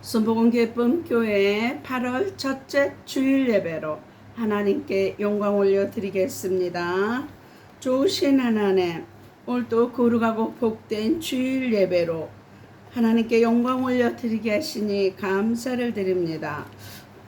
순복음 기쁨 교회 8월 첫째 주일 예배로 하나님께 영광 올려드리겠습니다. 좋으신 하나님, 오늘도 거룩하고 복된 주일 예배로 하나님께 영광 올려드리게 하시니 감사를 드립니다.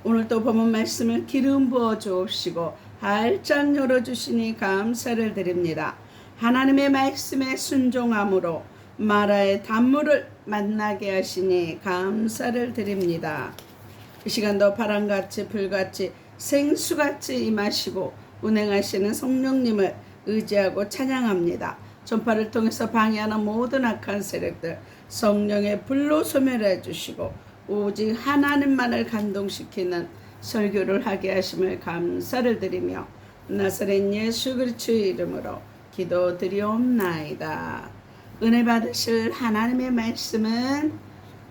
오늘도 본문 말씀을 기름 부어 주옵시고 활짝 열어주시니 감사를 드립니다. 하나님의 말씀에 순종함으로 마라의 단물을 만나게 하시니 감사를 드립니다. 이 시간도 바람같이 불같이 생수같이 임하시고 운행하시는 성령님을 의지하고 찬양합니다. 전파를 통해서 방해하는 모든 악한 세력들 성령의 불로 소멸해 주시고 오직 하나님만을 감동시키는 설교를 하게 하심을 감사를 드리며 나사렛 예수 그리스도의 이름으로 기도드리옵나이다. 은혜 받으실 하나님의 말씀은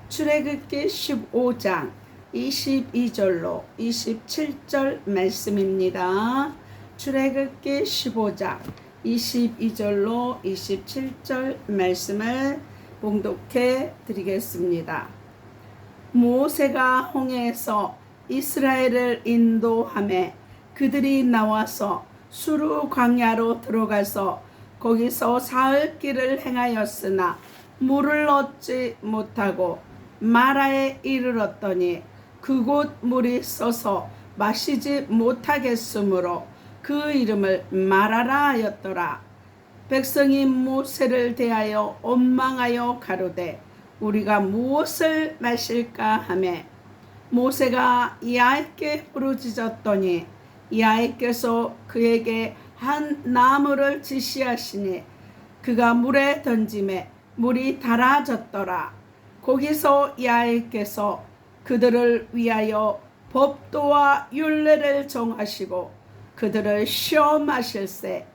출애굽기 15장 22절로 27절 말씀입니다. 출애굽기 15장 22절로 27절 말씀을 봉독해 드리겠습니다. 모세가 홍해에서 이스라엘을 인도하매 그들이 나와서 수르 광야로 들어가서 거기서 사흘 길을 행하였으나 물을 얻지 못하고 마라에 이르렀더니 그곳 물이 써서 마시지 못하겠으므로 그 이름을 마라라 하였더라. 백성이 모세를 대하여 원망하여 가로되 우리가 무엇을 마실까 하매 모세가 야훼께 부르짖었더니 야훼께서 그에게 한 나무를 지시하시니 그가 물에 던짐에 물이 달아졌더라. 거기서 야훼께서 그들을 위하여 법도와 율례를 정하시고 그들을 시험하실세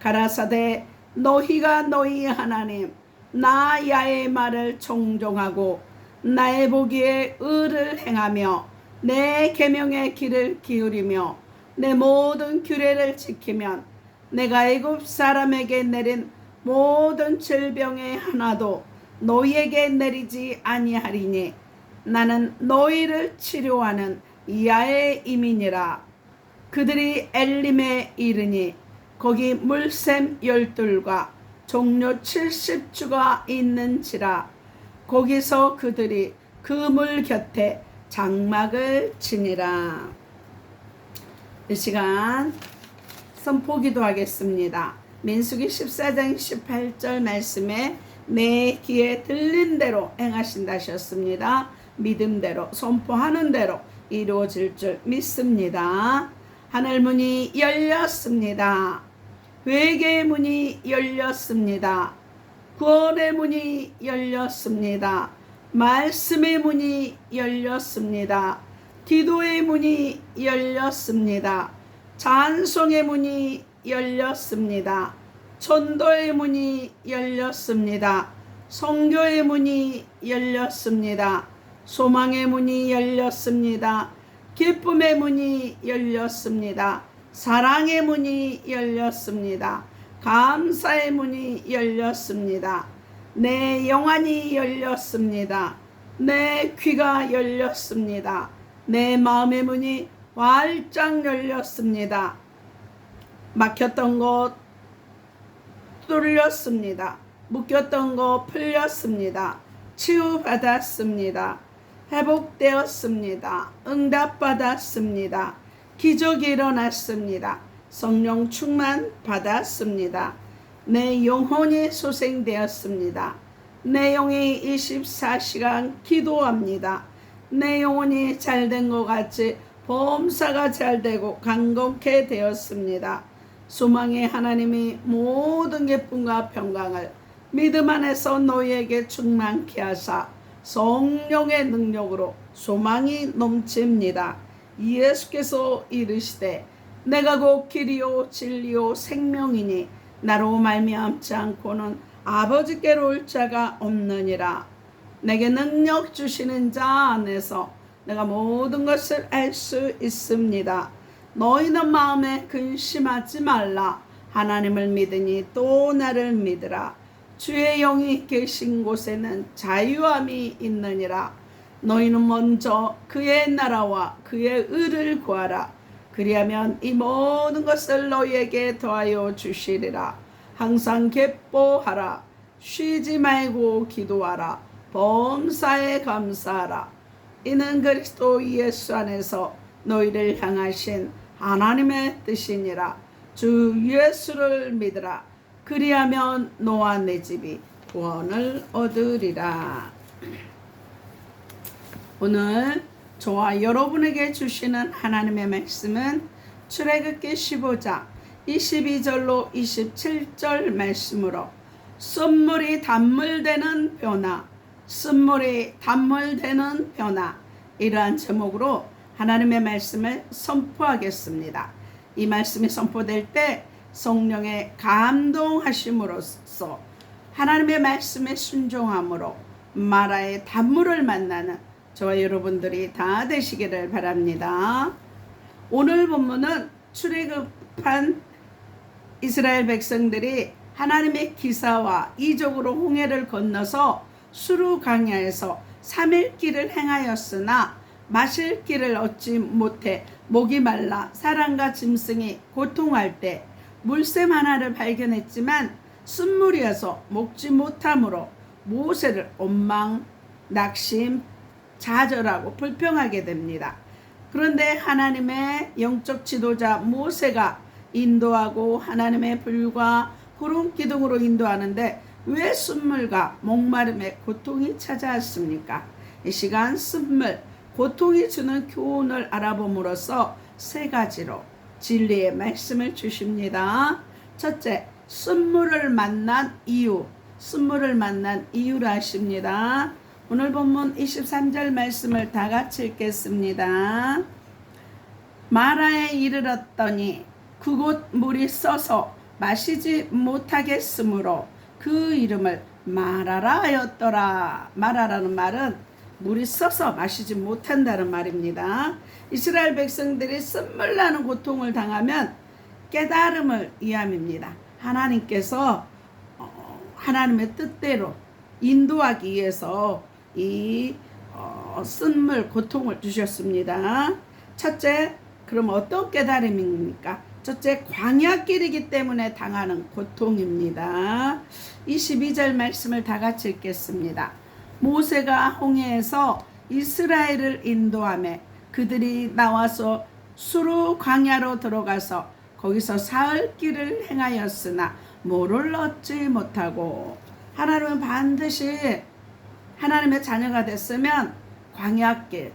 가라사대 너희가 너희 하나님 나 야훼의 말을 청종하고 나의 보기에 의를 행하며 내 계명의 길을 기울이며 내 모든 규례를 지키면 내가 애굽 사람에게 내린 모든 질병의 하나도 너희에게 내리지 아니하리니 나는 너희를 치료하는 야훼의 이민이라. 그들이 엘림에 이르니 거기 물샘 12과 종려 70주가 있는지라. 거기서 그들이 그 물 곁에 장막을 치니라. 이 시간 선포기도 하겠습니다. 민수기 14장 18절 말씀에 내 귀에 들린 대로 행하신다 하셨습니다. 믿음대로 선포하는 대로 이루어질 줄 믿습니다. 하늘문이 열렸습니다. 회개의 문이 열렸습니다. 구원의 문이 열렸습니다. 말씀의 문이 열렸습니다. 기도의 문이 열렸습니다. 찬송의 문이 열렸습니다. 전도의 문이 열렸습니다. 선교의 문이 열렸습니다. 소망의 문이 열렸습니다. 기쁨의 문이 열렸습니다. 사랑의 문이 열렸습니다. 감사의 문이 열렸습니다. 내 영안이 열렸습니다. 내 귀가 열렸습니다. 내 마음의 문이 활짝 열렸습니다. 막혔던 것 뚫렸습니다. 묶였던 것 풀렸습니다. 치유받았습니다. 회복되었습니다. 응답받았습니다. 기적이 일어났습니다. 성령 충만 받았습니다. 내 영혼이 소생되었습니다. 내 영이 24시간 기도합니다. 내 영혼이 잘된 것 같이 범사가 잘되고 강건케 되었습니다. 소망의 하나님이 모든 기쁨과 평강을 믿음 안에서 너희에게 충만케 하사 성령의 능력으로 소망이 넘칩니다. 예수께서 이르시되 내가 곧 길이요 진리요 생명이니 나로 말미암지 않고는 아버지께로 올 자가 없느니라. 내게 능력 주시는 자 안에서 내가 모든 것을 알 수 있습니다. 너희는 마음에 근심하지 말라. 하나님을 믿으니 또 나를 믿으라. 주의 영이 계신 곳에는 자유함이 있느니라. 너희는 먼저 그의 나라와 그의 의를 구하라. 그리하면 이 모든 것을 너희에게 더하여 주시리라. 항상 기뻐하라. 쉬지 말고 기도하라. 범사에 감사하라. 이는 그리스도 예수 안에서 너희를 향하신 하나님의 뜻이니라. 주 예수를 믿으라. 그리하면 너와 내 집이 구원을 얻으리라. 오늘 저와 여러분에게 주시는 하나님의 말씀은 출애굽기 15장 22절로 27절 말씀으로 쓴물이 단물되는 변화, 쓴물이 단물되는 변화, 이러한 제목으로 하나님의 말씀을 선포하겠습니다. 이 말씀이 선포될 때 성령의 감동하심으로써 하나님의 말씀에 순종함으로 마라의 단물을 만나는 저와 여러분들이 다 되시기를 바랍니다. 오늘 본문은 출애굽한 이스라엘 백성들이 하나님의 기사와 이적으로 홍해를 건너서 수르 광야에서 3일 길을 행하였으나 마실 길을 얻지 못해 목이 말라 사람과 짐승이 고통할 때 물샘 하나를 발견했지만 쓴물이어서 먹지 못하므로 모세를 원망, 낙심, 좌절하고 불평하게 됩니다. 그런데 하나님의 영적 지도자 모세가 인도하고 하나님의 불과 구름 기둥으로 인도하는데 왜 쓴물과 목마름의 고통이 찾아왔습니까? 이 시간 쓴물, 고통이 주는 교훈을 알아봄으로써 세 가지로 진리의 말씀을 주십니다. 첫째, 쓴물을 만난 이유, 쓴물을 만난 이유라 하십니다. 오늘 본문 23절 말씀을 다 같이 읽겠습니다. 마라에 이르렀더니 그곳 물이 써서 마시지 못하겠으므로 그 이름을 마라라 하였더라. 마라라는 말은 물이 써서 마시지 못한다는 말입니다. 이스라엘 백성들이 쓴물 나는 고통을 당하면 깨달음을 이함입니다. 하나님께서 하나님의 뜻대로 인도하기 위해서 이 쓴물 고통을 주셨습니다. 첫째, 그럼 어떤 깨달음입니까? 첫째, 광야길이기 때문에 당하는 고통입니다. 22절 말씀을 다 같이 읽겠습니다. 모세가 홍해에서 이스라엘을 인도하며 그들이 나와서 수르 광야로 들어가서 거기서 사흘 길을 행하였으나 뭐를 얻지 못하고, 하나님은 반드시 하나님의 자녀가 됐으면 광야길,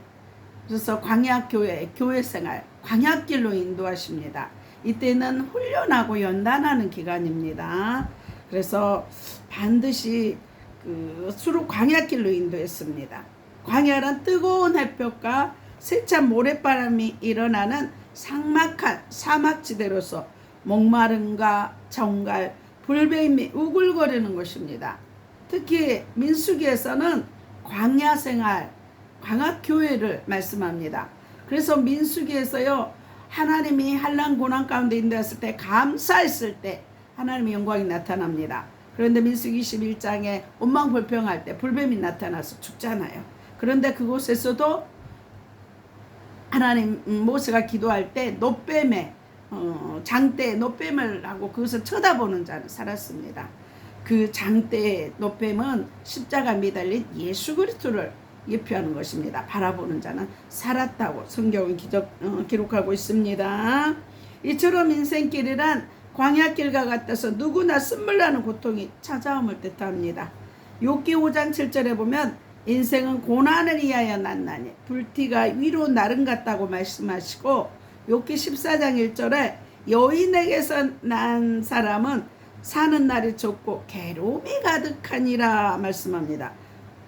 그래서 광야교회, 교회생활, 광야길로 인도하십니다. 이때는 훈련하고 연단하는 기간입니다. 그래서 반드시 수르 광야길로 인도했습니다. 광야란 뜨거운 햇볕과 세찬 모래바람이 일어나는 삭막한 사막지대로서 목마름과 정갈, 불뱀이 우글거리는 것입니다. 특히 민수기에서는 광야생활, 광야교회를 말씀합니다. 그래서 민수기에서요, 하나님이 한란 고난 가운데 인도했을 때, 감사했을 때 하나님의 영광이 나타납니다. 그런데 민수기 21장에 원망불평할 때 불뱀이 나타나서 죽잖아요. 그런데 그곳에서도 하나님, 모세가 기도할 때 노뱀에 장대에 노뱀을 하고 그것을 쳐다보는 자는 살았습니다. 그 장대의 노뱀은 십자가 매달린 예수 그리스도를 예표하는 것입니다. 바라보는 자는 살았다고 성경은 기록하고 있습니다. 이처럼 인생길이란 광야길과 같아서 누구나 쓴물나는 고통이 찾아옴을 뜻합니다. 욥기 5장 7절에 보면 인생은 고난을 위하여 났나니 불티가 위로 나름 같다고 말씀하시고, 욥기 14장 1절에 여인에게서 난 사람은 사는 날이 좁고 괴로움이 가득하니라 말씀합니다.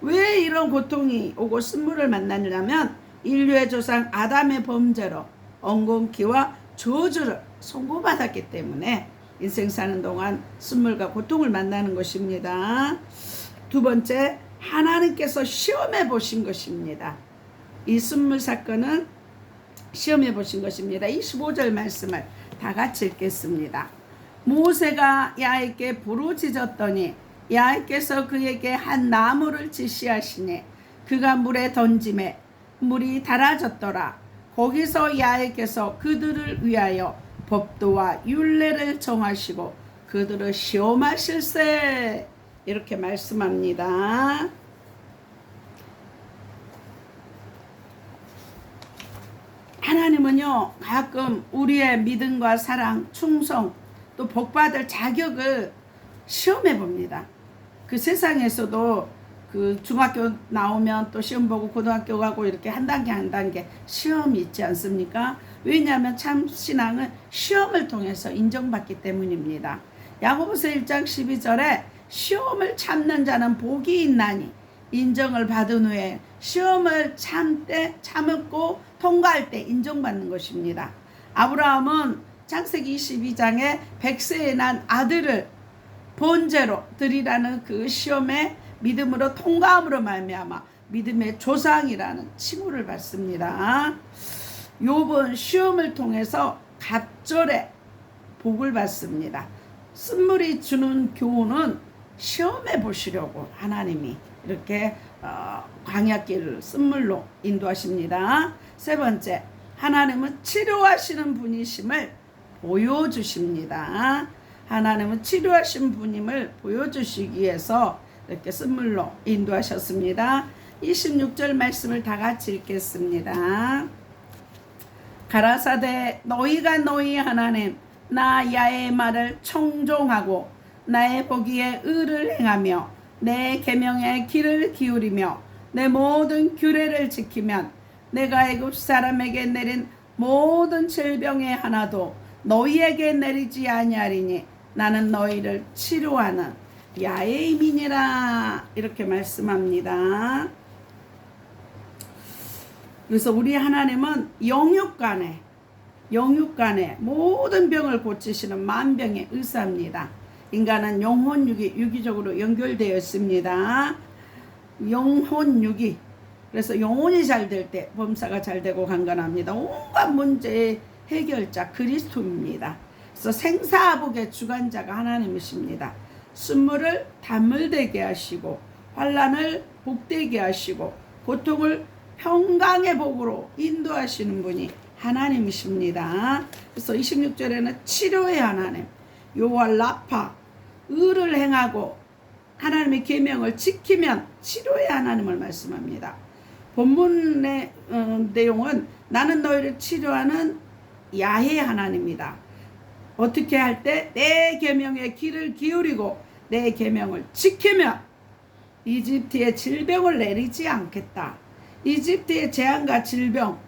왜 이런 고통이 오고 쓴물을 만나냐면 인류의 조상 아담의 범죄로 엉겅퀴와 저주를 선고받았기 때문에 인생 사는 동안 쓴물과 고통을 만나는 것입니다. 두 번째, 하나님께서 시험해 보신 것입니다. 이 쓴물 사건은 시험해 보신 것입니다. 25절 말씀을 다 같이 읽겠습니다. 모세가 야훼께 부르짖었더니 야훼께서 그에게 한 나무를 지시하시니 그가 물에 던짐에 물이 달아졌더라. 거기서 야훼께서 그들을 위하여 법도와 율례를 정하시고 그들을 시험하실세. 이렇게 말씀합니다. 하나님은요, 가끔 우리의 믿음과 사랑, 충성, 또 복받을 자격을 시험해 봅니다. 그 세상에서도 그 중학교 나오면 또 시험 보고 고등학교 가고 이렇게 한 단계 한 단계 시험이 있지 않습니까? 왜냐하면 참 신앙은 시험을 통해서 인정받기 때문입니다. 야고보서 1장 12절에 시험을 참는 자는 복이 있나니 인정을 받은 후에 시험을 참고 통과할 때 인정받는 것입니다. 아브라함은 창세기 22장에 100세에 난 아들을 번제로 드리라는 그 시험에 믿음으로 통과함으로 말미암아 믿음의 조상이라는 칭호를 받습니다. 욥은 시험을 통해서 갑절에 복을 받습니다. 쓴물이 주는 교훈은 시험해 보시려고 하나님이 이렇게 광야길을 쓴물로 인도하십니다. 세 번째, 하나님은 치료하시는 분이심을 보여주십니다. 하나님은 치료하신 분임을 보여주시기 위해서 이렇게 쓴물로 인도하셨습니다. 26절 말씀을 다 같이 읽겠습니다. 가라사대 너희가 너희 하나님 나 야의 말을 청종하고 나의 보기에 의를 행하며 내 계명에 귀를 기울이며 내 모든 규례를 지키면 내가 애굽 사람에게 내린 모든 질병의 하나도 너희에게 내리지 아니하리니 나는 너희를 치료하는 야의 민이라. 이렇게 말씀합니다. 그래서 우리 하나님은 영육간에 모든 병을 고치시는 만병의 의사입니다. 인간은 영혼육이 유기적으로 연결되어 있습니다. 영혼육이. 그래서 영혼이 잘 될 때 범사가 잘 되고 강건합니다. 온갖 문제의 해결자 그리스도입니다. 그래서 생사복의 주관자가 하나님이십니다. 순물을 단물되게 하시고 환난을 복되게 하시고 고통을 평강의 복으로 인도하시는 분이 하나님이십니다. 그래서 26절에는 치료의 하나님, 여호와 라파, 의를 행하고 하나님의 계명을 지키면 치료의 하나님을 말씀합니다. 본문의 내용은 나는 너희를 치료하는 야훼 하나님이다. 어떻게 할 때? 내 계명에 귀를 기울이고 내 계명을 지키면 이집트의 질병을 내리지 않겠다. 이집트의 재앙과 질병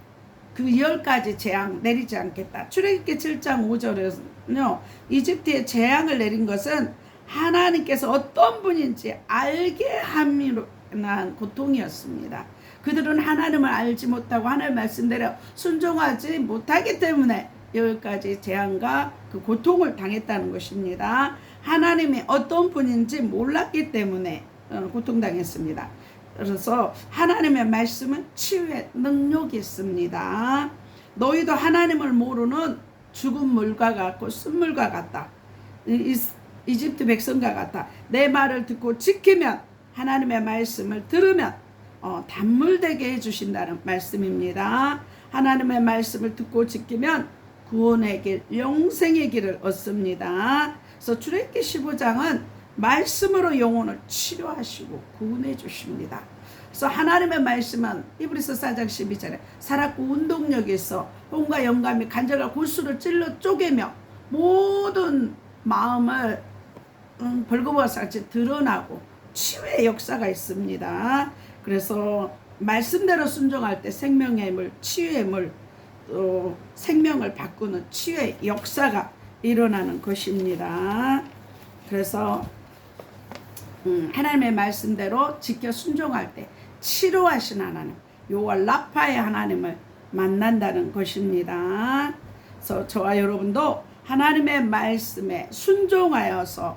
그 10가지 재앙 내리지 않겠다. 출애굽기 7장 5절에는요. 이집트의 재앙을 내린 것은 하나님께서 어떤 분인지 알게 함으로 인한 고통이었습니다. 그들은 하나님을 알지 못하고 하나님의 말씀대로 순종하지 못하기 때문에 10가지 재앙과 그 고통을 당했다는 것입니다. 하나님이 어떤 분인지 몰랐기 때문에 고통당했습니다. 그래서 하나님의 말씀은 치유의 능력이 있습니다. 너희도 하나님을 모르는 죽은 물과 같고 쓴물과 같다. 이집트 백성과 같다. 내 말을 듣고 지키면 하나님의 말씀을 들으면 단물되게 해주신다는 말씀입니다. 하나님의 말씀을 듣고 지키면 구원의 길, 영생의 길을 얻습니다. 그래서 출애굽기 15장은 말씀으로 영혼을 치료하시고 구원해 주십니다. 그래서 하나님의 말씀은 히브리서 4장 12절에 살았고 운동력이 있어 혼과 영감이 간절과 골수를 찔러 쪼개며 모든 마음을 벌거벗어 같이 드러나고 치유의 역사가 있습니다. 그래서 말씀대로 순종할 때 생명의 물, 치유의 물, 또 생명을 바꾸는 치유의 역사가 일어나는 것입니다. 그래서 하나님의 말씀대로 지켜 순종할 때 치료하신 하나님, 여호와 라파의 하나님을 만난다는 것입니다. 그래서 저와 여러분도 하나님의 말씀에 순종하여서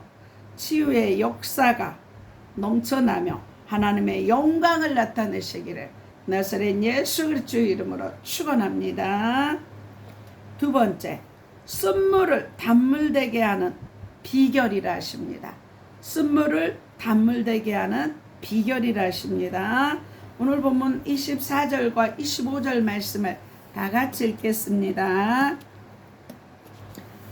치유의 역사가 넘쳐나며 하나님의 영광을 나타내시기를 나사렛 예수 그리스도의 이름으로 축원합니다. 두 번째, 쓴물을 단물되게 하는 비결이라 하십니다. 쓴물을 단물되게 하는 비결이라 하십니다. 오늘 본문 24절과 25절 말씀을 다 같이 읽겠습니다.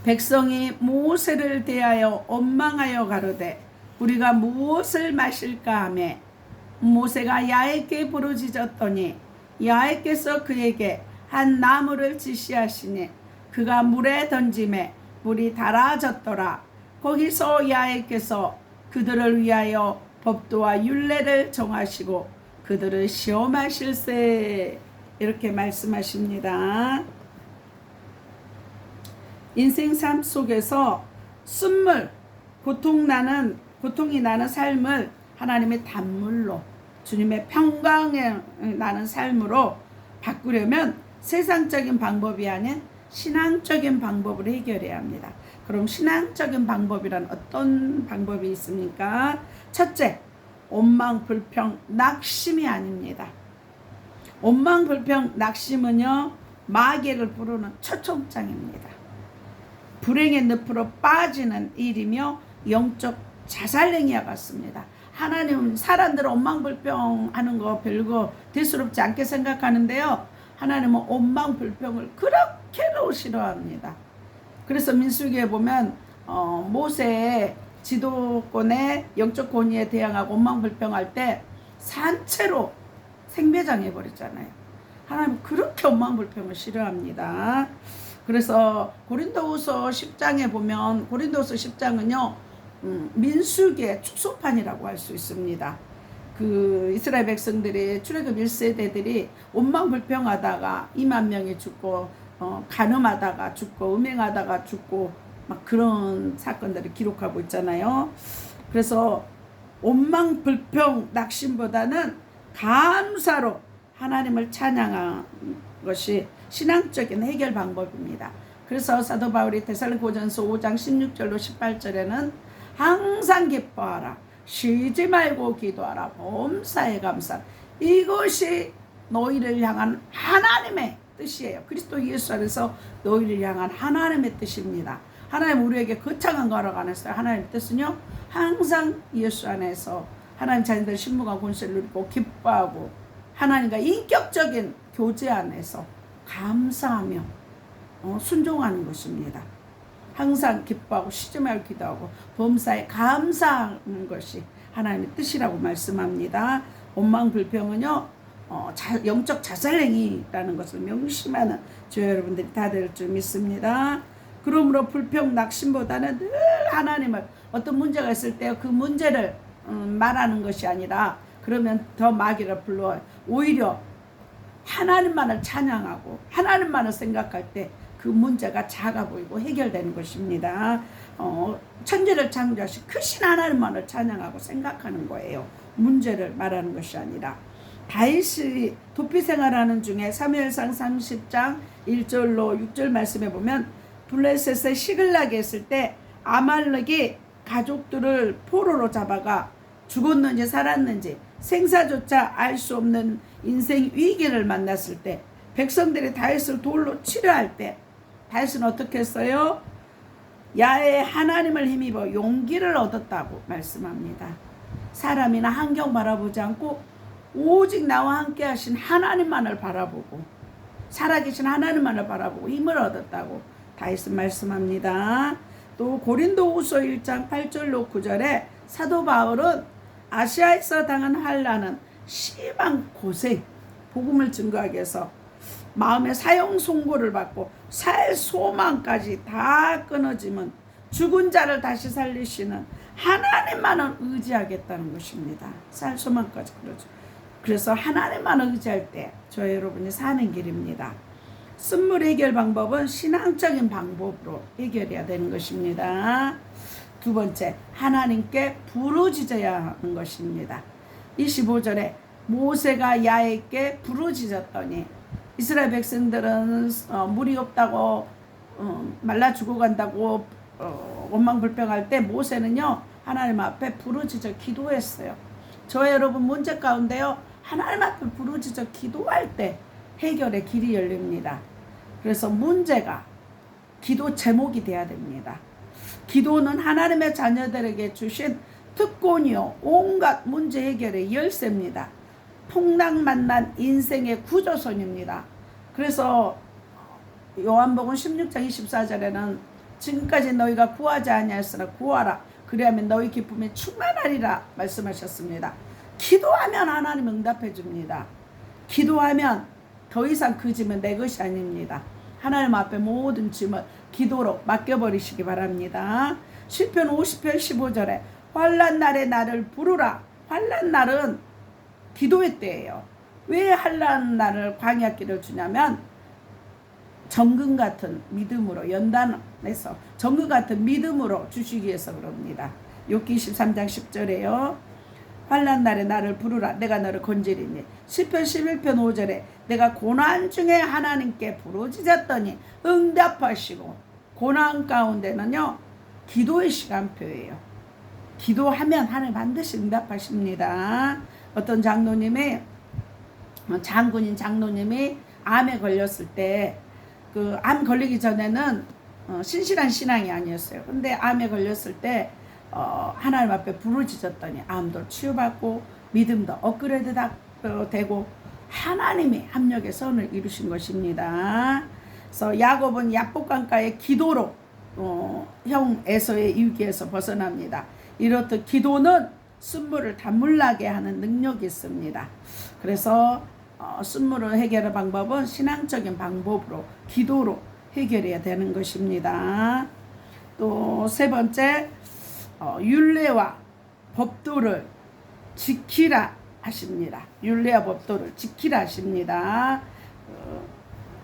백성이 모세를 대하여 원망하여 가로되 우리가 무엇을 마실까 하며 모세가 야훼께 부르짖었더니 야훼께서 그에게 한 나무를 지시하시니 그가 물에 던지매 물이 달아졌더라. 거기서 야훼께서 그들을 위하여 법도와 율례를 정하시고 그들을 시험하실세. 이렇게 말씀하십니다. 인생 삶 속에서 쓴물, 고통이 나는 삶을 하나님의 단물로, 주님의 평강에 나는 삶으로 바꾸려면 세상적인 방법이 아닌 신앙적인 방법으로 해결해야 합니다. 그럼 신앙적인 방법이란 어떤 방법이 있습니까? 첫째, 원망, 불평, 낙심이 아닙니다. 원망, 불평, 낙심은요, 마귀를 부르는 초청장입니다. 불행의 늪으로 빠지는 일이며 영적 자살행위와 같습니다. 하나님은 사람들은 원망불평하는 거 별거 대수롭지 않게 생각하는데요. 하나님은 원망불평을 그렇게도 싫어합니다. 그래서 민수기에 보면 모세의 지도권의 영적 권위에 대항하고 원망불평할 때 산채로 생매장해버렸잖아요. 하나님은 그렇게 원망불평을 싫어합니다. 그래서 고린도후서 10장에 보면 고린도후서 10장은요 민수기의 축소판이라고 할 수 있습니다. 그 이스라엘 백성들이 출애굽 1세대들이 원망불평하다가 2만 명이 죽고 간음하다가 죽고 음행하다가 죽고 막 그런 사건들을 기록하고 있잖아요. 그래서 원망불평 낙심보다는 감사로 하나님을 찬양하는 것이 신앙적인 해결 방법입니다. 그래서 사도 바울이 데살로니가전서 5장 16절로 18절에는 항상 기뻐하라, 쉬지 말고 기도하라, 범사에 감사. 이것이 너희를 향한 하나님의 뜻이에요. 그리스도 예수 안에서 너희를 향한 하나님의 뜻입니다. 하나님 우리에게 거창한 거라고 안 했어요. 하나님의 뜻은요, 항상 예수 안에서 하나님 자녀들 신부가 권세를 누리고 기뻐하고 하나님과 인격적인 교제 안에서 감사하며 순종하는 것입니다. 항상 기뻐하고 쉬지 말고 기도하고 범사에 감사하는 것이 하나님의 뜻이라고 말씀합니다. 원망불평은요 영적 자살행위라는 것을 명심하는 저 여러분들이 다 될 줄 믿습니다. 그러므로 불평 낙심보다는 늘 하나님을 어떤 문제가 있을 때 그 문제를 말하는 것이 아니라 그러면 더 마귀를 불러요. 오히려 하나님만을 찬양하고 하나님만을 생각할 때 그 문제가 작아 보이고 해결되는 것입니다. 천지를 창조하신 크신 하나님만을 찬양하고 생각하는 거예요. 문제를 말하는 것이 아니라. 다윗이 도피 생활하는 중에 사무엘상 30장 1절로 6절 말씀에 보면 블레셋에 시글락에 있을 때 아말렉이 가족들을 포로로 잡아가 죽었는지 살았는지 생사조차 알 수 없는 인생 위기를 만났을 때 백성들이 다윗을 돌로 치려할 때 다윗은 어떻게 했어요? 야훼 하나님을 힘입어 용기를 얻었다고 말씀합니다. 사람이나 환경 바라보지 않고 오직 나와 함께 하신 하나님만을 바라보고 살아계신 하나님만을 바라보고 힘을 얻었다고 다윗은 말씀합니다. 또 고린도후서 1장 8절로 9절에 사도 바울은 아시아에서 당한 환난은 심한 고생, 복음을 증거하기 위해서 마음의 사형 선고를 받고 살 소망까지 다 끊어지면 죽은 자를 다시 살리시는 하나님만을 의지하겠다는 것입니다. 살 소망까지 그러죠. 그래서 하나님만을 의지할 때 저 여러분이 사는 길입니다. 쓴물 해결 방법은 신앙적인 방법으로 해결해야 되는 것입니다. 두 번째, 하나님께 부르짖어야 하는 것입니다. 25절에 모세가 야훼께 부르짖었더니 이스라엘 백성들은 물이 없다고 말라 죽어간다고 원망불평할 때 모세는요 하나님 앞에 부르짖어 기도했어요. 저 여러분 문제 가운데요 하나님 앞에 부르짖어 기도할 때 해결의 길이 열립니다. 그래서 문제가 기도 제목이 돼야 됩니다. 기도는 하나님의 자녀들에게 주신 특권이요 온갖 문제 해결의 열쇠입니다. 풍랑 만난 인생의 구조선입니다. 그래서 요한복음 16장 24절에는 지금까지 너희가 구하지 아니하였으나 구하라 그리하면 너희 기쁨이 충만하리라 말씀하셨습니다. 기도하면 하나님 응답해 줍니다. 기도하면 더 이상 그 짐은 내 것이 아닙니다. 하나님 앞에 모든 짐을 기도로 맡겨버리시기 바랍니다. 시편 50편 15절에 환난 날에 나를 부르라. 환난 날은 기도의 때예요. 왜 환난 날을 광야길을 주냐면 정금 같은 믿음으로 연단해서 정금 같은 믿음으로 주시기 위해서 그럽니다. 욥기 23장 10절에요. 환난 날에 나를 부르라 내가 너를 건지리니. 시편 11편 5절에 내가 고난 중에 하나님께 부르짖었더니 응답하시고. 고난 가운데는요 기도의 시간표예요. 기도하면 하나님 반드시 응답하십니다. 어떤 장군인 장로님이 암에 걸렸을 때 그 암 걸리기 전에는 신실한 신앙이 아니었어요. 근데 암에 걸렸을 때 하나님 앞에 부르짖었더니 암도 치유받고 믿음도 업그레이드 되고 하나님이 합력의 선을 이루신 것입니다. 그래서 야곱은 야복강가의 기도로 형 에서의 유기에서 벗어납니다. 이렇듯 기도는 쓴물을 단물나게 하는 능력이 있습니다. 그래서 쓴물을 해결할 방법은 신앙적인 방법으로 기도로 해결해야 되는 것입니다. 또 세 번째 율례와 법도를 지키라 하십니다. 율례와 법도를 지키라 하십니다.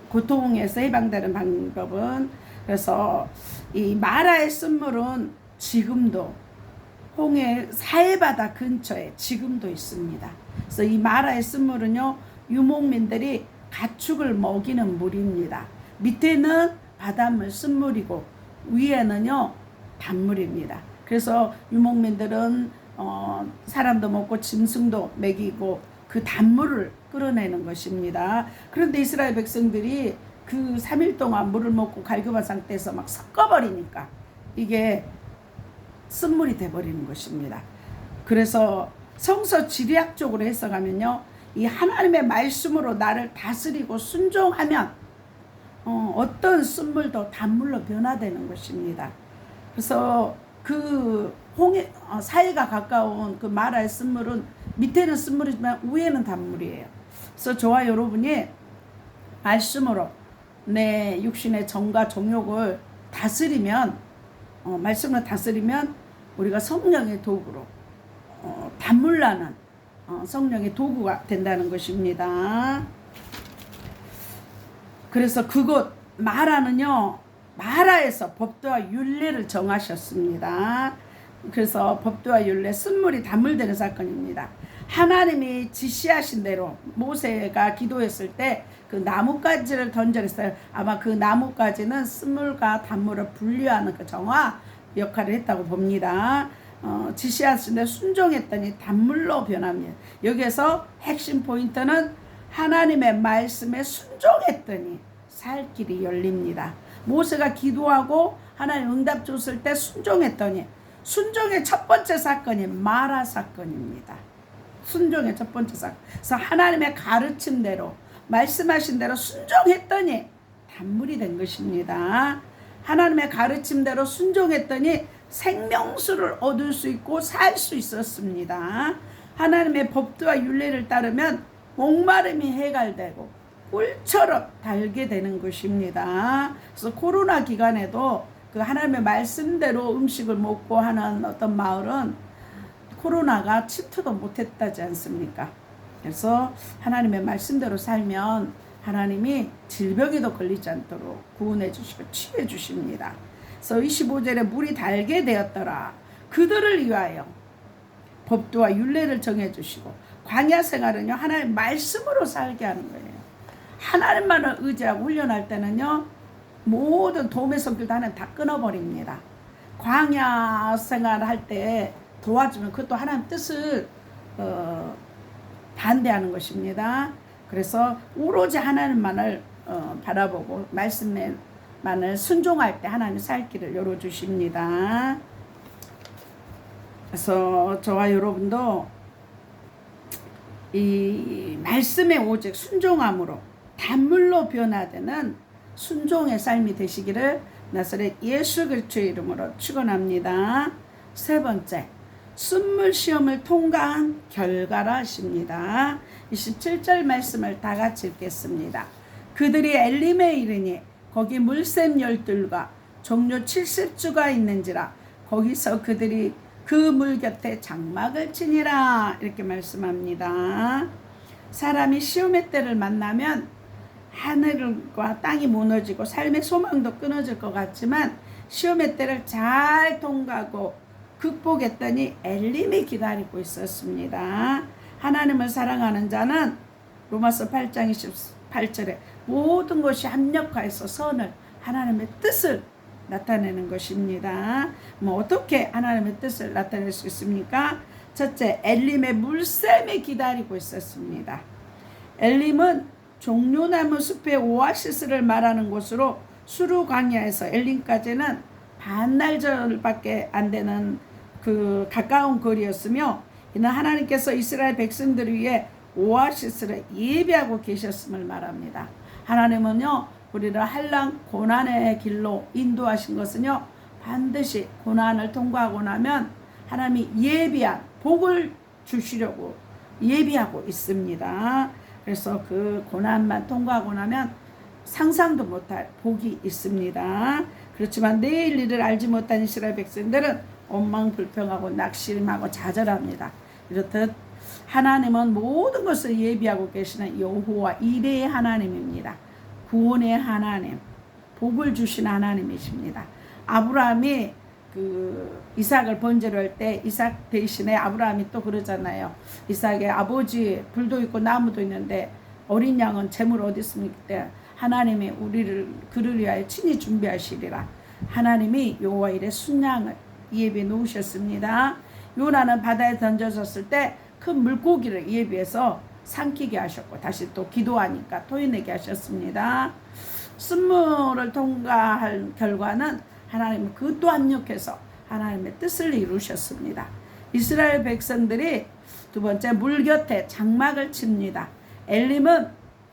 고통에서 해방되는 방법은 그래서 이 마라의 쓴물은 지금도 홍해 사해바다 근처에 지금도 있습니다. 그래서 이 마라의 쓴물은요 유목민들이 가축을 먹이는 물입니다. 밑에는 바닷물 쓴물이고 위에는요 단물입니다. 그래서 유목민들은 사람도 먹고 짐승도 먹이고 그 단물을 끌어내는 것입니다. 그런데 이스라엘 백성들이 그 3일 동안 물을 먹고 갈급한 상태에서 막 섞어버리니까 이게 쓴물이 돼버리는 것입니다. 그래서 성서 지리학적으로 해석하면요 이 하나님의 말씀으로 나를 다스리고 순종하면 어떤 쓴물도 단물로 변화되는 것입니다. 그래서 그 사이가 가까운 그 마라의 쓴물은 밑에는 쓴물이지만 위에는 단물이에요. 그래서 저와 여러분이 말씀으로 내 육신의 정과 정욕을 다스리면 말씀을 다스리면 우리가 성령의 도구로 단물나는 성령의 도구가 된다는 것입니다. 그래서 그곳 마라는요 마라에서 법도와 율례를 정하셨습니다. 그래서 법도와 율례 쓴물이 단물되는 사건입니다. 하나님이 지시하신 대로 모세가 기도했을 때 그 나뭇가지를 던져냈어요. 아마 그 나뭇가지는 쓴물과 단물을 분리하는 그 정화 역할을 했다고 봅니다. 지시하신 대로 순종했더니 단물로 변합니다. 여기에서 핵심 포인트는 하나님의 말씀에 순종했더니 살 길이 열립니다. 모세가 기도하고 하나님 응답 줬을 때 순종했더니 순종의 첫 번째 사건이 마라 사건입니다. 순종의 첫 번째 사건. 그래서 하나님의 가르침대로 말씀하신 대로 순종했더니 단물이 된 것입니다. 하나님의 가르침대로 순종했더니 생명수를 얻을 수 있고 살 수 있었습니다. 하나님의 법도와 율례를 따르면 목마름이 해결되고 꿀처럼 달게 되는 것입니다. 그래서 코로나 기간에도 그 하나님의 말씀대로 음식을 먹고 하는 어떤 마을은 코로나가 침투도 못했다지 않습니까? 그래서 하나님의 말씀대로 살면 하나님이 질병에도 걸리지 않도록 구원해 주시고 치유해 주십니다. 그래서 25절에 물이 달게 되었더라. 그들을 위하여 법도와 율례를 정해 주시고 광야 생활은요 하나님 말씀으로 살게 하는 거예요. 하나님만을 의지하고 훈련할 때는요 모든 도움의 손길도 하나님 다 끊어버립니다. 광야 생활할 때 도와주면 그것도 하나님 뜻을 반대하는 것입니다. 그래서 오로지 하나님만을 바라보고 말씀만을 순종할 때 하나님 살 길을 열어주십니다. 그래서 저와 여러분도 이 말씀에 오직 순종함으로 단물로 변화되는 순종의 삶이 되시기를 나사렛 예수 그리스도의 이름으로 축원합니다. 세 번째, 순물 시험을 통과한 결과라 하십니다. 27절 말씀을 다 같이 읽겠습니다. 그들이 엘림에 이르니 거기 물샘 12과 종료 70주가 있는지라 거기서 그들이 그 물 곁에 장막을 치니라 이렇게 말씀합니다. 사람이 시험의 때를 만나면 하늘과 땅이 무너지고 삶의 소망도 끊어질 것 같지만 시험의 때를 잘 통과하고 극복했더니 엘림이 기다리고 있었습니다. 하나님을 사랑하는 자는 로마서 8장 28절에 모든 것이 합력하여서 선을 하나님의 뜻을 나타내는 것입니다. 어떻게 하나님의 뜻을 나타낼 수 있습니까? 첫째, 엘림의 물샘이 기다리고 있었습니다. 엘림은 종려나무 숲의 오아시스를 말하는 곳으로 수루 광야에서 엘림까지는 반나절밖에 안 되는 그 가까운 거리였으며 이는 하나님께서 이스라엘 백성들을 위해 오아시스를 예비하고 계셨음을 말합니다. 하나님은요, 우리를 한량 고난의 길로 인도하신 것은요, 반드시 고난을 통과하고 나면 하나님이 예비한 복을 주시려고 예비하고 있습니다. 그래서 그 고난만 통과하고 나면 상상도 못할 복이 있습니다. 그렇지만 내일 일을 알지 못한 이스라엘 백성들은 원망불평하고 낙심하고 좌절합니다. 이렇듯 하나님은 모든 것을 예비하고 계시는 여호와 이레의 하나님입니다. 구원의 하나님, 복을 주신 하나님이십니다. 아브라함이 그 이삭을 번제로 할 때 이삭 대신에 아브라함이 또 그러잖아요. 이삭의 아버지 불도 있고 나무도 있는데 어린 양은 재물 어디 있습니까? 그때 하나님이 우리를 그를 위하여 친히 준비하시리라. 하나님이 여호와 이레 순양을 예비해 놓으셨습니다. 요나는 바다에 던져졌을 때 큰 물고기를 예비해서 삼키게 하셨고 다시 또 기도하니까 토해내게 하셨습니다. 순물을 통과할 결과는 하나님은 그것도 압력해서 하나님의 뜻을 이루셨습니다. 이스라엘 백성들이 두 번째 물 곁에 장막을 칩니다. 엘림은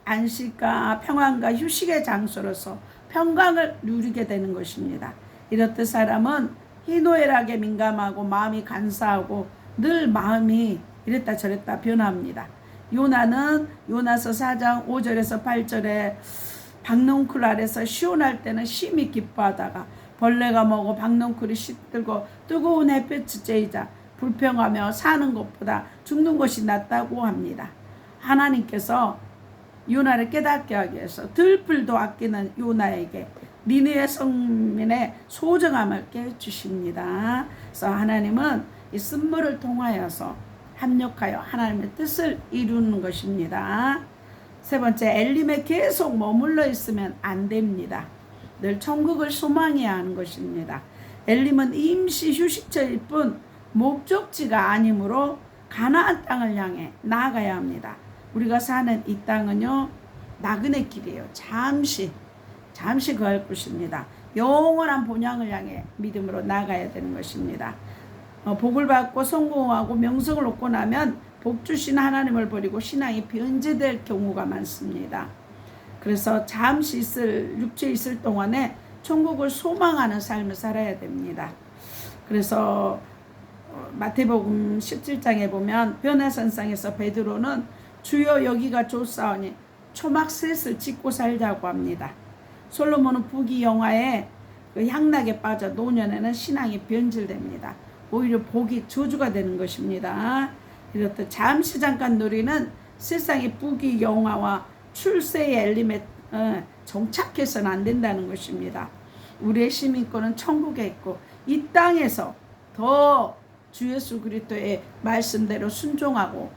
안식과 평안과 휴식의 장소로서 평강을 누리게 되는 것입니다. 이렇듯 사람은 희노애락에 민감하고 마음이 간사하고 늘 마음이 이랬다 저랬다 변합니다. 요나는 요나서 4장 5절에서 8절에 박농쿨 아래서 시온할 때는 심히 기뻐하다가 벌레가 먹어 박농쿨이 시들고 뜨거운 햇볕이 쬐이자 불평하며 사는 것보다 죽는 것이 낫다고 합니다. 하나님께서 요나를 깨닫게 하기 위해서 들풀도 아끼는 요나에게 니느웨 성민의 소중함을 깨주십니다. 그래서 하나님은 이 쓴물을 통하여서 합력하여 하나님의 뜻을 이루는 것입니다. 세 번째, 엘림에 계속 머물러 있으면 안 됩니다. 늘 천국을 소망해야 하는 것입니다. 엘림은 임시 휴식처일 뿐 목적지가 아니므로 가나안 땅을 향해 나아가야 합니다. 우리가 사는 이 땅은요, 나그네 길이에요. 잠시 거할 곳입니다. 영원한 본향을 향해 믿음으로 나아가야 되는 것입니다. 복을 받고 성공하고 명성을 얻고 나면 복 주신 하나님을 버리고 신앙이 변제될 경우가 많습니다. 그래서 잠시 육체에 있을 동안에 천국을 소망하는 삶을 살아야 됩니다. 그래서 마태복음 17장에 보면 변화산상에서 베드로는 주여 여기가 좋사오니 초막셋을 짓고 살자고 합니다. 솔로몬은 부귀영화에 그 향락에 빠져 노년에는 신앙이 변질됩니다. 오히려 복이 저주가 되는 것입니다. 이렇듯 잠시 잠깐 누리는 세상의 부귀영화와 출세의 엘림에 정착해서는 안 된다는 것입니다. 우리의 시민권은 천국에 있고 이 땅에서 더 주 예수 그리스도의 말씀대로 순종하고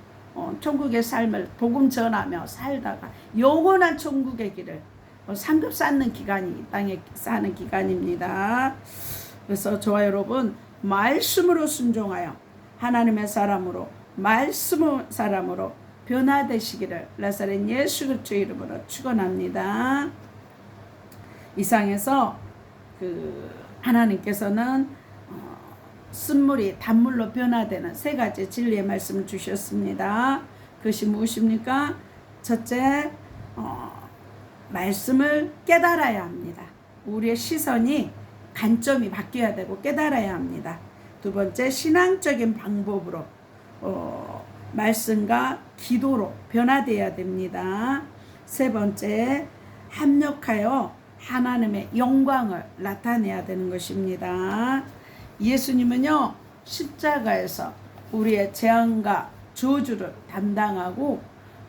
천국의 삶을 복음 전하며 살다가 영원한 천국의 길을 상급 쌓는 기간이 이 땅에 사는 기간입니다. 그래서 저와 여러분 말씀으로 순종하여 하나님의 사람으로 말씀의 사람으로 변화되시기를 나사렛 예수 그리스도의 이름으로 축원합니다. 이상에서 하나님께서는 쓴물이 단물로 변화되는 세 가지 진리의 말씀을 주셨습니다. 그것이 무엇입니까? 첫째, 말씀을 깨달아야 합니다. 우리의 시선이 관점이 바뀌어야 되고 깨달아야 합니다. 두 번째, 신앙적인 방법으로 말씀과 기도로 변화되어야 됩니다. 세 번째, 합력하여 하나님의 영광을 나타내야 되는 것입니다. 예수님은요, 십자가에서 우리의 재앙과 저주를 담당하고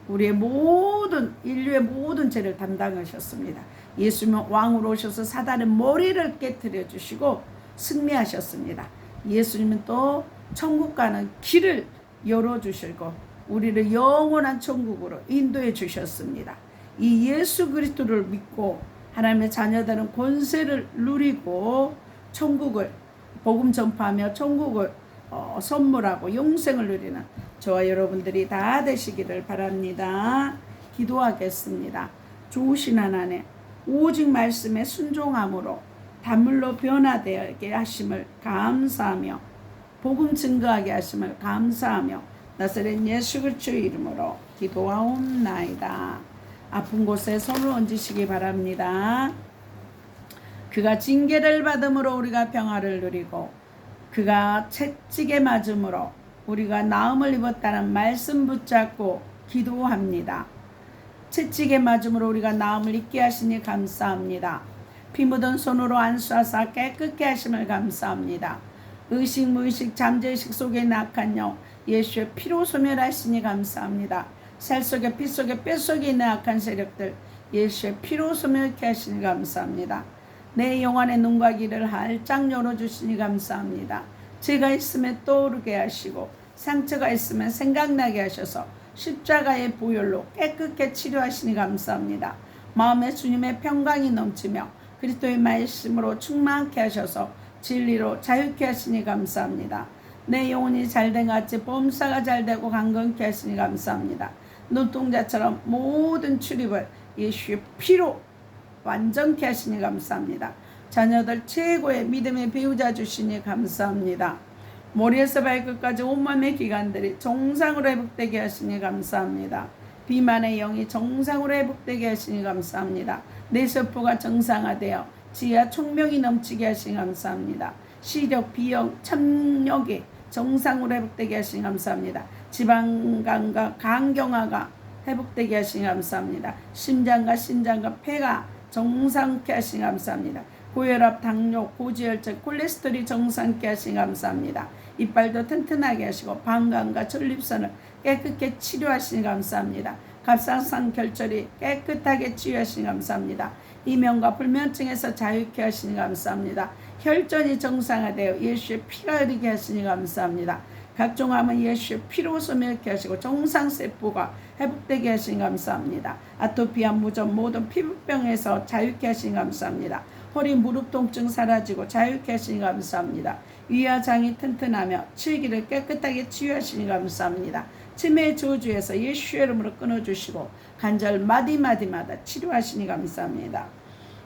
우리의 모든 인류의 모든 죄를 담당하셨습니다. 예수님은 왕으로 오셔서 사단의 머리를 깨뜨려 주시고 승리하셨습니다. 예수님은 또 천국 가는 길을 열어주시고 우리를 영원한 천국으로 인도해 주셨습니다. 이 예수 그리스도를 믿고 하나님의 자녀들은 권세를 누리고 천국을 복음 전파하며 천국을 선물하고 영생을 누리는 저와 여러분들이 다 되시기를 바랍니다. 기도하겠습니다. 좋으신 하나님, 오직 말씀에 순종함으로 단물로 변화되게 하심을 감사하며 복음 증거하게 하심을 감사하며 나사렛 예수 그리스도의 이름으로 기도하옵나이다. 아픈 곳에 손을 얹으시기 바랍니다. 그가 징계를 받음으로 우리가 평화를 누리고 그가 채찍에 맞음으로 우리가 나음을 입었다는 말씀 붙잡고 기도합니다. 채찍에 맞음으로 우리가 나음을 입게 하시니 감사합니다. 피 묻은 손으로 안수하사 깨끗게 하심을 감사합니다. 의식 무의식 잠재의식 속에 낙한 영 예수의 피로 소멸하시니 감사합니다. 살 속에 피 속에 뼈 속에 있는 악한 세력들 예수의 피로 소멸케 하시니 감사합니다. 내 영혼의 눈과 귀를 활짝 열어주시니 감사합니다. 죄가 있으면 떠오르게 하시고 상처가 있으면 생각나게 하셔서 십자가의 보혈로 깨끗게 치료하시니 감사합니다. 마음에 주님의 평강이 넘치며 그리스도의 말씀으로 충만케 하셔서 진리로 자유케 하시니 감사합니다. 내 영혼이 잘된 같이 범사가 잘되고 강건케 하시니 감사합니다. 눈동자처럼 모든 출입을 예수의 피로 완전케 하시니 감사합니다. 자녀들 최고의 믿음의 배우자 주시니 감사합니다. 머리에서 발끝까지 온몸의 기관들이 정상으로 회복되게 하시니 감사합니다. 비만의 영이 정상으로 회복되게 하시니 감사합니다. 내 세포가 정상화되어 지혜와 총명이 넘치게 하시니 감사합니다. 시력, 비형, 참력이 정상으로 회복되게 하시니 감사합니다. 지방간과 간경화가 회복되게 하시니 감사합니다. 심장과 신장과 폐가 정상케 하시니 감사합니다. 고혈압, 당뇨, 고지혈증, 콜레스테롤이 정상케 하시니 감사합니다. 이빨도 튼튼하게 하시고 방광과 전립선을 깨끗게 치료하시니 감사합니다. 갑상선 결절이 깨끗하게 치유하시니 감사합니다. 이명과 불면증에서 자유케 하시니 감사합니다. 혈전이 정상화되어 예수의 피가 흐르게 하시니 감사합니다. 각종 암은 예수의 피로 소멸케 하시고 정상세포가 회복되게 하시니 감사합니다. 아토피암, 무좀 모든 피부병에서 자유케 하시니 감사합니다. 허리 무릎 통증 사라지고 자유케 하시니 감사합니다. 위와 장이 튼튼하며 치기를 깨끗하게 치유하시니 감사합니다. 치매의 저주에서 예수의 이름으로 끊어주시고 관절 마디마디마다 치료하시니 감사합니다.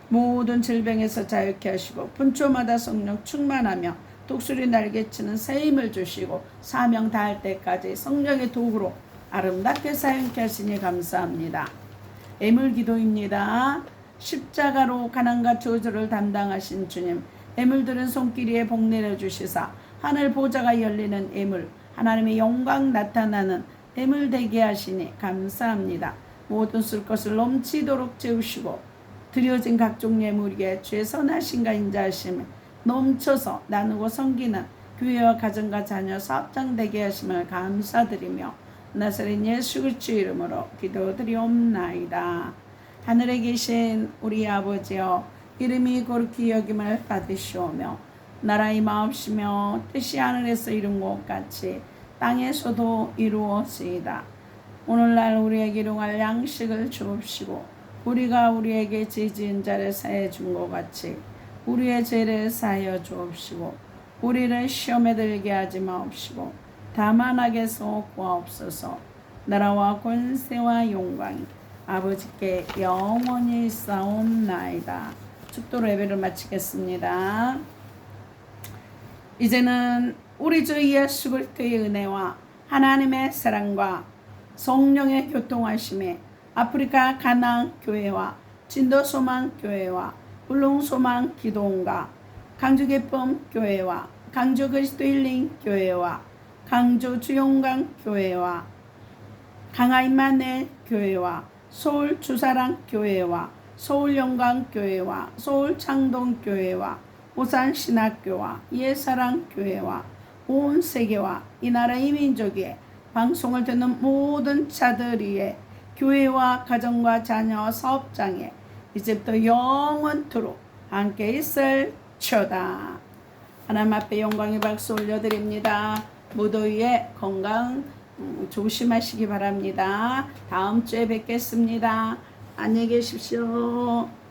모든 질병에서 자유케 하시고 분초마다 성령 충만하며 독수리 날개치는 새 힘을 주시고 사명 다할 때까지 성령의 도구로 아름답게 사용케 하시니 감사합니다. 애물기도입니다. 십자가로 가난과 저주를 담당하신 주님, 애물들은 손길이에 복 내려주시사 하늘 보좌가 열리는 애물, 하나님의 영광 나타나는 애물 되게 하시니 감사합니다. 모든 쓸 것을 넘치도록 채우시고 드려진 각종 예물에 주의 선하심과 인자하심을 넘쳐서 나누고 섬기는 교회와 가정과 자녀 사업장 되게 하심을 감사드리며 나사렛 예수 그리스도의 이름으로 기도드리옵나이다. 하늘에 계신 우리 아버지여, 이름이 거룩히 여김을 받으시오며 나라의 마옵시며 뜻이 하늘에서 이룬 것 같이 땅에서도 이루어지이다. 오늘날 우리에게 일용할 양식을 주옵시고 우리가 우리에게 죄 지은 자를 사해 준 것 같이 우리의 죄를 사하여 주옵시고 우리를 시험에 들게 하지 마옵시고 다만 악에서 구하옵소서. 나라와 권세와 영광이 아버지께 영원히 있사옵나이다. 축도로 예배를 마치겠습니다. 이제는 우리 주 예수 그리스도의 은혜와 하나님의 사랑과 성령의 교통하심에 아프리카 가나안 교회와 진도소망 교회와 울릉소망 기도원과 강주기쁨 교회와 강주 그리스도 힐링 교회와 강주 주용강 교회와 강화임마누엘 교회와 서울 주사랑 교회와 서울 영광 교회와 서울 창동 교회와 오산 신학교와 예사랑 교회와 온 세계와 이 나라 이민족의 방송을 듣는 모든 자들 위에 교회와 가정과 자녀 사업장에 이제부터 영원토록 함께 있을 초다. 하나님 앞에 영광의 박수 올려드립니다. 무더위에 건강 조심하시기 바랍니다. 다음 주에 뵙겠습니다. 안녕히 계십시오.